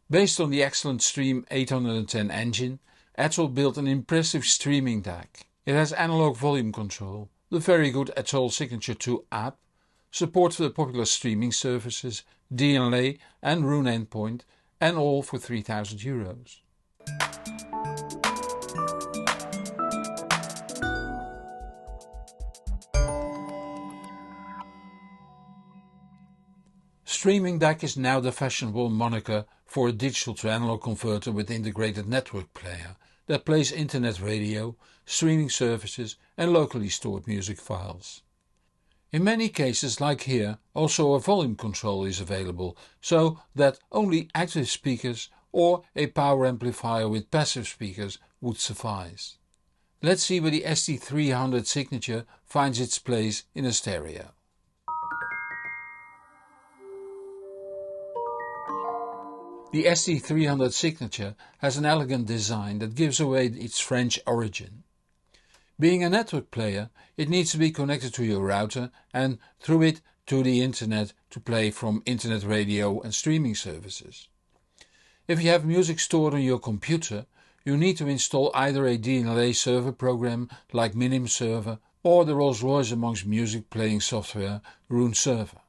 Based on the Excellent Stream810 engine, Atoll built an impressive streaming DAC. It has analog volume control, the very good Atoll Signature 2 app, support for the popular streaming services, DLNA and Roon endpoint, and all for €3,000. Streaming DAC is now the fashionable moniker for a digital to analog converter with integrated network player that plays internet radio, streaming services and locally stored music files. In many cases, like here, also a volume control is available, so that only active speakers or a power amplifier with passive speakers would suffice. Let's see where the ST300 Signature finds its place in a stereo. The ST300 Signature has an elegant design that gives away its French origin. Being a network player, it needs to be connected to your router and through it to the internet to play from internet radio and streaming services. If you have music stored on your computer, you need to install either a DLNA server program like Minim Server or the Rolls-Royce amongst music playing software Roon Server.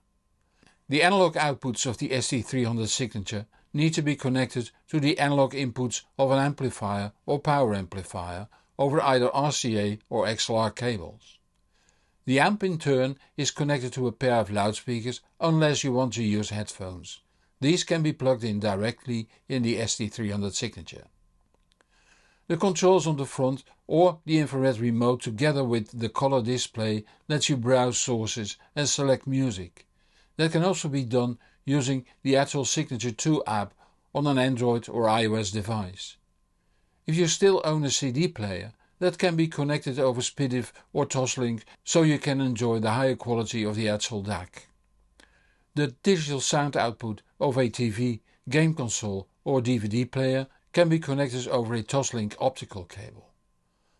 The analog outputs of the ST300 Signature need to be connected to the analog inputs of an amplifier or power amplifier over either RCA or XLR cables. The amp in turn is connected to a pair of loudspeakers unless you want to use headphones. These can be plugged in directly in the ST300 Signature. The controls on the front or the infrared remote together with the color display lets you browse sources and select music. That can also be done using the Atoll Signature 2 app on an Android or iOS device. If you still own a CD player, that can be connected over SPDIF or Toslink so you can enjoy the higher quality of the Atoll DAC. The digital sound output of a TV, game console or DVD player can be connected over a Toslink optical cable.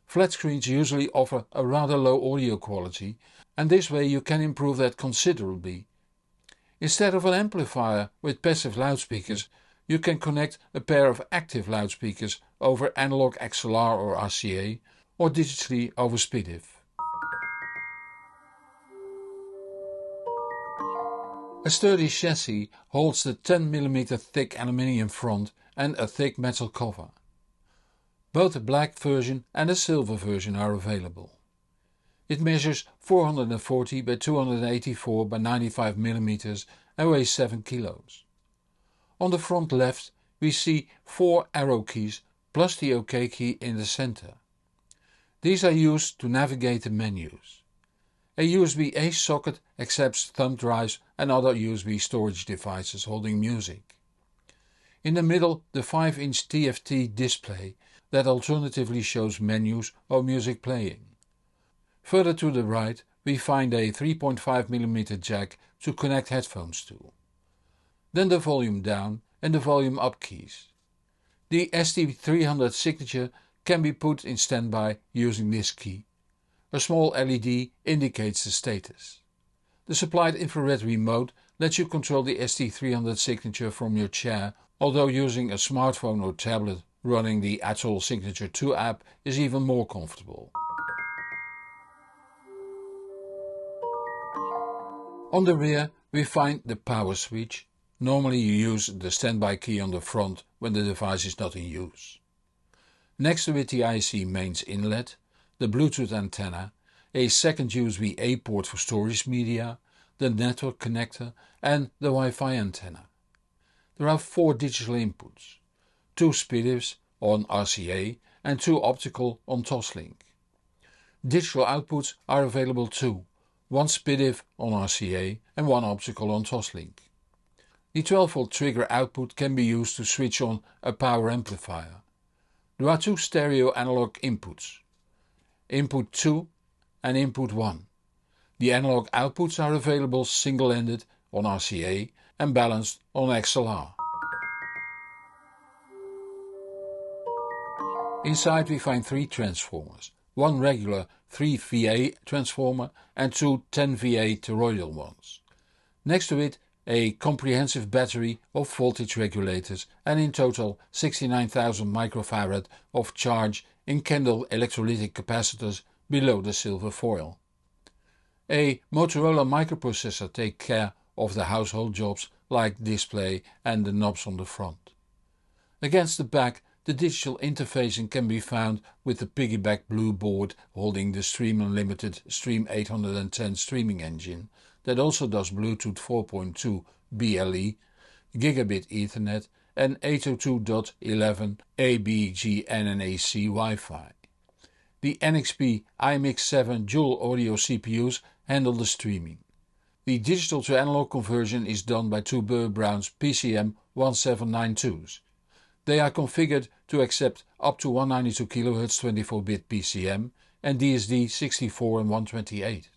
Flat screens usually offer a rather low audio quality and this way you can improve that considerably. Instead of an amplifier with passive loudspeakers, you can connect a pair of active loudspeakers over analog XLR or RCA or digitally over SPDIF. A sturdy chassis holds the 10mm thick aluminium front and a thick metal cover. Both a black version and a silver version are available. It measures 440 by 284 by 95 mm and weighs 7 kilos. On the front left we see 4 arrow keys plus the OK key in the center. These are used to navigate the menus. A USB-A socket accepts thumb drives and other USB storage devices holding music. In the middle the 5-inch TFT display that alternatively shows menus or music playing. Further to the right we find a 3.5mm jack to connect headphones to. Then the volume down and the volume up keys. The ST300 Signature can be put in standby using this key. A small LED indicates the status. The supplied infrared remote lets you control the ST300 Signature from your chair, although using a smartphone or tablet running the Atoll Signature 2 app is even more comfortable. On the rear we find the power switch. Normally you use the standby key on the front when the device is not in use. Next to it the IC mains inlet, the Bluetooth antenna, a second USB-A port for storage media, the network connector and the Wi-Fi antenna. There are 4 digital inputs, 2 SPDIFs on RCA and 2 optical on Toslink. Digital outputs are available too, 1 SPDIF on RCA and 1 optical on Toslink. The 12V trigger output can be used to switch on a power amplifier. There are 2 stereo analog inputs, input 2 and input 1. The analog outputs are available single-ended on RCA and balanced on XLR. Inside we find 3 transformers, 1 regular 3VA transformer and 2 10VA toroidal ones. Next to it a comprehensive battery of voltage regulators and in total 69,000 microfarad of charge in candle electrolytic capacitors below the silver foil. A Motorola microprocessor takes care of the household jobs like display and the knobs on the front. Against the back the digital interfacing can be found with the piggyback blue board holding the Stream Unlimited Stream810 streaming engine that also does Bluetooth 4.2 BLE, Gigabit Ethernet and 802.11 ABGN&AC Wi-Fi. The NXP IMX7 dual audio CPUs handle the streaming. The digital to analog conversion is done by two Burr Brown's PCM 1792s. They are configured to accept up to 192 kHz 24-bit PCM and DSD 64 and 128.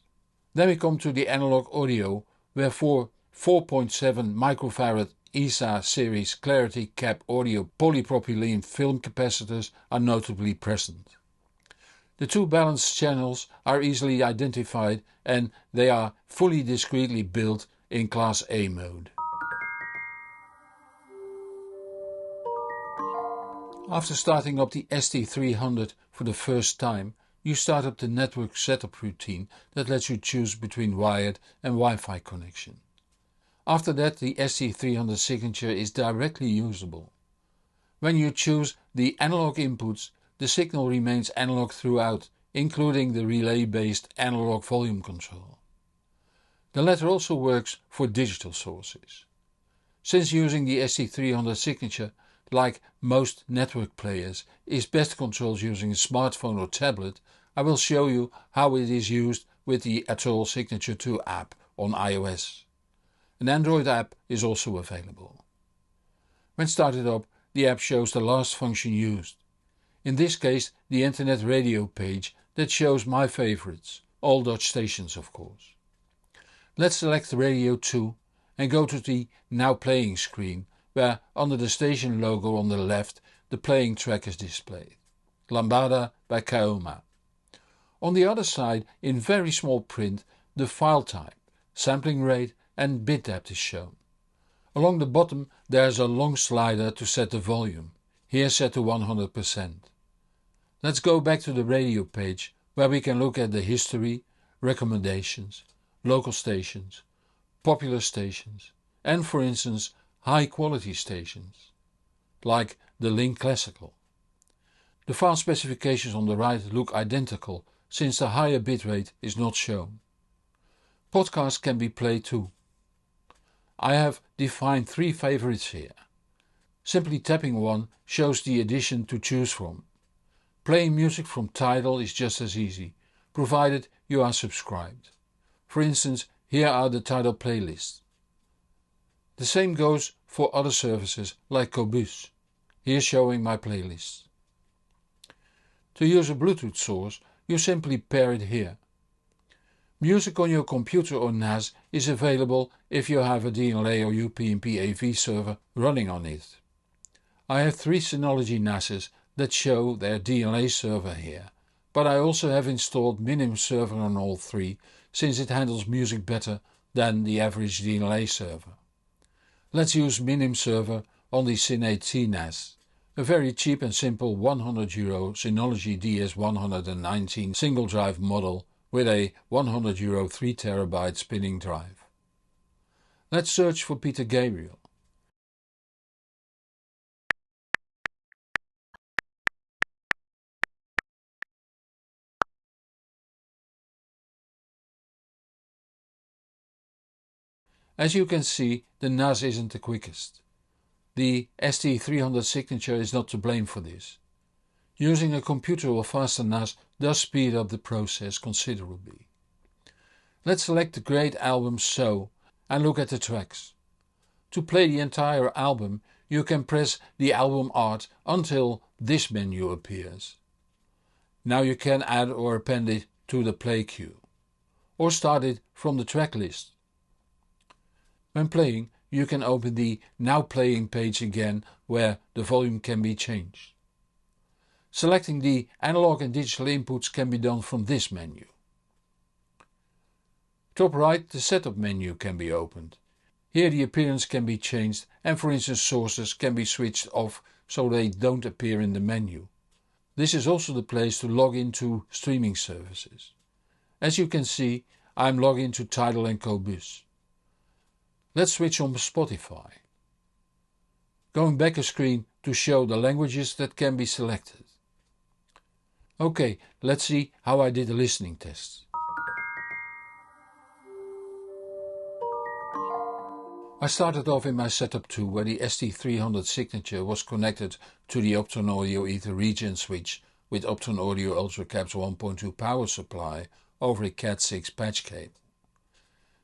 Then we come to the analog audio where four 4.7 microfarad ESA series Clarity Cap audio polypropylene film capacitors are notably present. The two balanced channels are easily identified and they are fully discretely built in Class A mode. After starting up the ST300 for the first time, you start up the network setup routine that lets you choose between wired and Wi-Fi connection. After that the ST300 Signature is directly usable. When you choose the analog inputs, the signal remains analog throughout, including the relay-based analog volume control. The latter also works for digital sources. Since using the ST300 Signature, like most network players, is best controlled using a smartphone or tablet, I will show you how it is used with the Atoll Signature 2 app on iOS. An Android app is also available. When started up, the app shows the last function used. In this case the internet radio page that shows my favorites, all Dutch stations of course. Let's select Radio 2 and go to the Now Playing screen where under the station logo on the left the playing track is displayed. Lambada by Kaoma. On the other side in very small print the file type, sampling rate and bit depth is shown. Along the bottom there is a long slider to set the volume, here set to 100%. Let's go back to the radio page where we can look at the history, recommendations, local stations, popular stations and for instance high quality stations, like the Link Classical. The file specifications on the right look identical since the higher bitrate is not shown. Podcasts can be played too. I have defined 3 favorites here. Simply tapping one shows the edition to choose from. Playing music from Tidal is just as easy, provided you are subscribed. For instance, here are the Tidal playlists. The same goes for other services like Qobuz, here showing my playlists. To use a Bluetooth source, you simply pair it here. Music on your computer or NAS is available if you have a DLNA or UPnP AV server running on it. I have 3 Synology NASes that show their DLNA server here, but I also have installed Minim server on all 3 since it handles music better than the average DLNA server. Let's use Minim server on the Syn8T NAS, a very cheap and simple €100 Synology DS119 single drive model with a €100 3TB spinning drive. Let's search for Peter Gabriel. As you can see, the NAS isn't the quickest. The ST300 Signature is not to blame for this. Using a computer or faster NAS does speed up the process considerably. Let's select the great album So and look at the tracks. To play the entire album you can press the album art until this menu appears. Now you can add or append it to the play queue, or start it from the track list. When playing you can open the Now Playing page again where the volume can be changed. Selecting the analog and digital inputs can be done from this menu. Top right the setup menu can be opened. Here the appearance can be changed and for instance sources can be switched off so they don't appear in the menu. This is also the place to log into streaming services. As you can see, I'm logged into Tidal and Qobuz. Let's switch on Spotify. Going back a screen to show the languages that can be selected. Okay, let's see how I did a listening test. I started off in my setup 2 where the ST300 Signature was connected to the Opton Audio Ether Region switch with Opton Audio Ultra Caps 1.2 power supply over a Cat6 patch cable.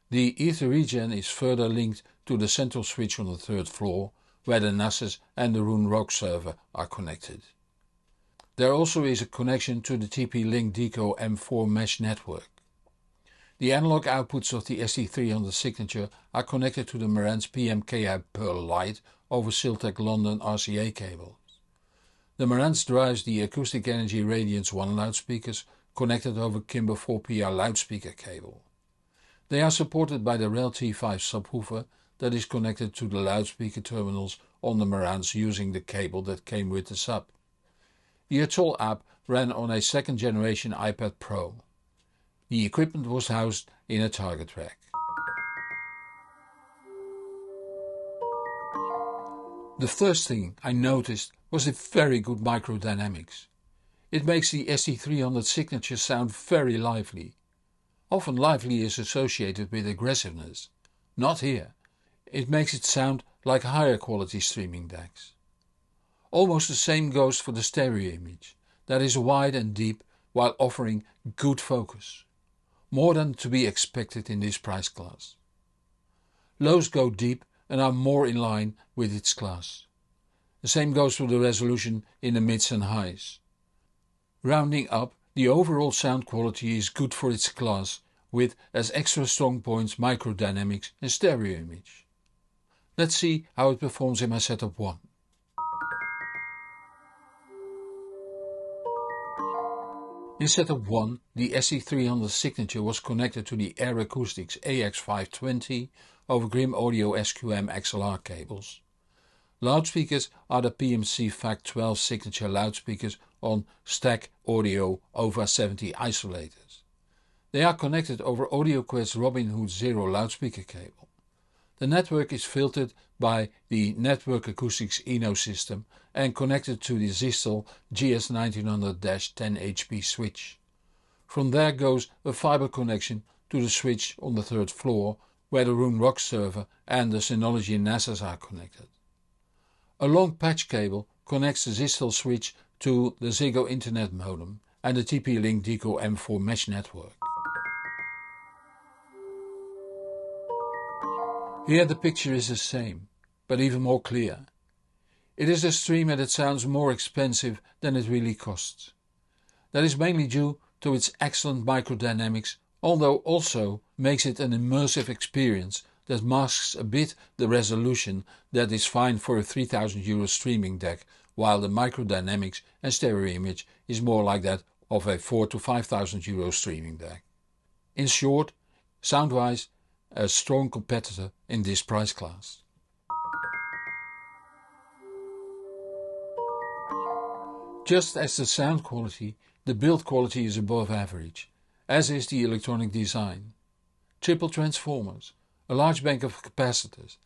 The Ether Region is further linked to the central switch on the 3rd floor where the NASes and the Roon ROG server are connected. There also is a connection to the TP-Link Deco M4 mesh network. The analog outputs of the ST300 Signature are connected to the Marantz PMKI Pearl Lite over Siltec London RCA cables. The Marantz drives the Acoustic Energy Radiance 1 loudspeakers connected over Kimber 4PR loudspeaker cable. They are supported by the REL T5 subwoofer that is connected to the loudspeaker terminals on the Marantz using the cable that came with the sub. The Atoll app ran on a 2nd generation iPad Pro. The equipment was housed in a target rack. The first thing I noticed was the very good microdynamics. It makes the ST300 Signature sound very lively. Often lively is associated with aggressiveness. Not here. It makes it sound like higher quality streaming DACs. Almost the same goes for the stereo image. That is wide and deep while offering good focus. More than to be expected in this price class. Lows go deep and are more in line with its class. The same goes for the resolution in the mids and highs. Rounding up, the overall sound quality is good for its class with as extra strong points microdynamics and stereo image. Let's see how it performs in my setup 1. In setup 1, the ST300 Signature was connected to the Air Acoustics AX520 over Grim Audio SQM XLR cables. Loudspeakers are the PMC FAC12 Signature loudspeakers on Stack Audio over 70 isolators. They are connected over AudioQuest's Robinhood Zero loudspeaker cable. The network is filtered by the Network Acoustics Eno system and connected to the Zistel GS1900-10HP switch. From there goes a fiber connection to the switch on the 3rd floor where the Roon ROG server and the Synology NASes are connected. A long patch cable connects the Zistel switch to the Ziggo Internet modem and the TP-Link Deco M4 mesh network. Here the picture is the same, but even more clear. It is a streamer that sounds more expensive than it really costs. That is mainly due to its excellent microdynamics, although also makes it an immersive experience that masks a bit the resolution that is fine for a €3,000 streaming DAC, while the microdynamics and stereo image is more like that of a €4,000 to €5,000 streaming DAC. In short, sound-wise, a strong competitor in this price class. Just as the sound quality, the build quality is above average, as is the electronic design. Triple transformers, a large bank of capacitors,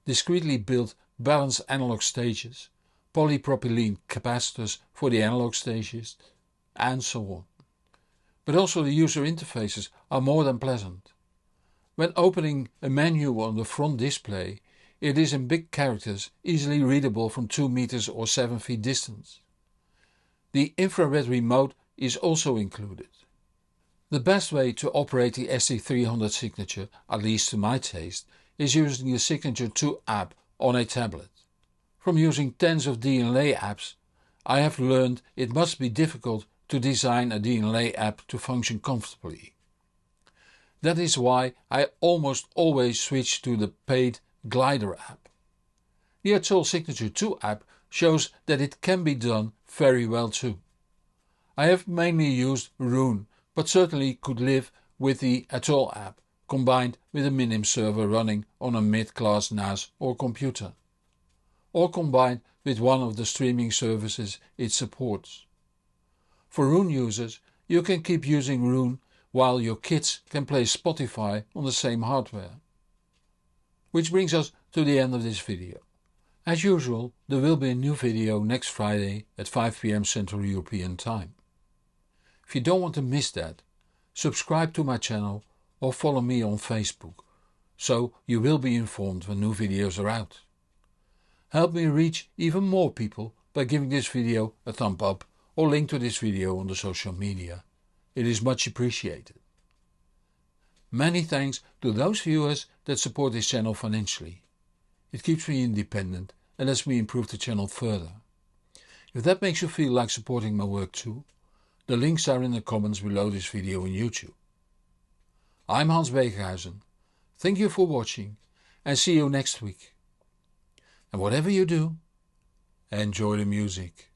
discretely built balanced analog stages, polypropylene capacitors for the analog stages, and so on. But also the user interfaces are more than pleasant. When opening a menu on the front display, it is in big characters, easily readable from 2 meters or 7 feet distance. The infrared remote is also included. The best way to operate the ST300 Signature, at least to my taste, is using the Signature 2 app on a tablet. From using tens of DLNA apps, I have learned it must be difficult to design a DLNA app to function comfortably. That is why I almost always switch to the paid Glider app. The Atoll Signature 2 app shows that it can be done very well too. I have mainly used Roon, but certainly could live with the Atoll app, combined with a minim server running on a mid-class NAS or computer, or combined with one of the streaming services it supports. For Roon users, you can keep using Roon while your kids can play Spotify on the same hardware. Which brings us to the end of this video. As usual, there will be a new video next Friday at 5 PM Central European Time. If you don't want to miss that, subscribe to my channel or follow me on Facebook, so you will be informed when new videos are out. Help me reach even more people by giving this video a thumb up or link to this video on the social media. It is much appreciated. Many thanks to those viewers that support this channel financially. It keeps me independent and lets me improve the channel further. If that makes you feel like supporting my work too, the links are in the comments below this video on YouTube. I'm Hans Beekhuizen. Thank you for watching and see you next week. And whatever you do, enjoy the music.